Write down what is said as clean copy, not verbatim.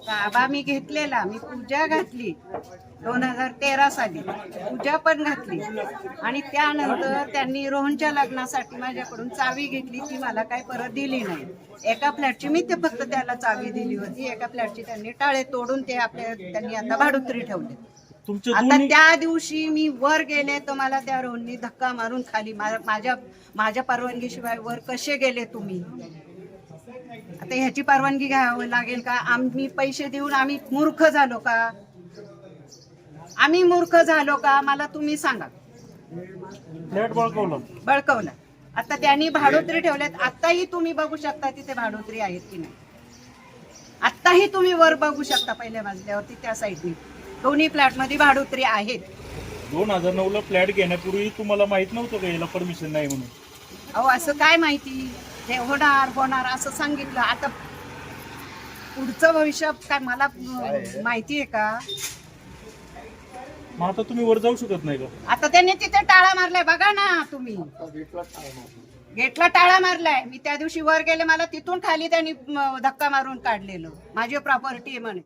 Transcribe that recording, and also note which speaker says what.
Speaker 1: काबा मी घेतलेला, मी पूजा घातली 2013 साली, पूजा पण घातली आणि त्यानंतर त्यांनी रोहनच्या लग्नासाठी माझ्याकडून चावी घेतली, ती मला काय परत दिली नाही. एका फ्लॅटची मी ते फक्त त्याला चावी दिली होती, एका फ्लॅटची त्यांनी टाळे तोडून ते त्यांनी आता भाडुत्री ठेवले. आता त्या दिवशी मी वर गेले तर मला त्या रोहननी धक्का मारून खाली, माझ्या परवानगीशिवाय वर कसे गेले तुम्ही? आता ह्याची परवानगी घ्यावी लागेल का? आम्ही पैसे देऊन आम्ही मूर्ख झालो का? आम्ही मूर्ख झालो का? मला तुम्ही सांगा. बळकवलं. आता त्यांनी भाडोत्री ठेवल्यात. आताही तुम्ही बघू शकता तिथे भाडोत्री आहेत की नाही. आताही तुम्ही वर बघू शकता पहिल्या मजल्यावरती त्या साईडनी दोन्ही फ्लॅट मध्ये भाडोत्री आहेत.
Speaker 2: 2009 ला फ्लॅट घेण्यापूर्वी तुम्हाला माहित नव्हतं का याला परमिशन नाही म्हणून?
Speaker 1: अहो असं काय माहिती, हे होणार असं सांगितलं. आता पुढचं भविष्य काय मला माहिती आहे का?
Speaker 2: मग आता तुम्ही वर जाऊ शकत नाही का?
Speaker 1: आता त्यांनी तिथे टाळा मारलाय बघा ना तुम्ही, गेटला टाळा मारलाय. मी त्या दिवशी वर गेले, मला तिथून खाली त्यांनी धक्का मारून काढलेलं. माझी प्रॉपर्टी आहे म्हणे.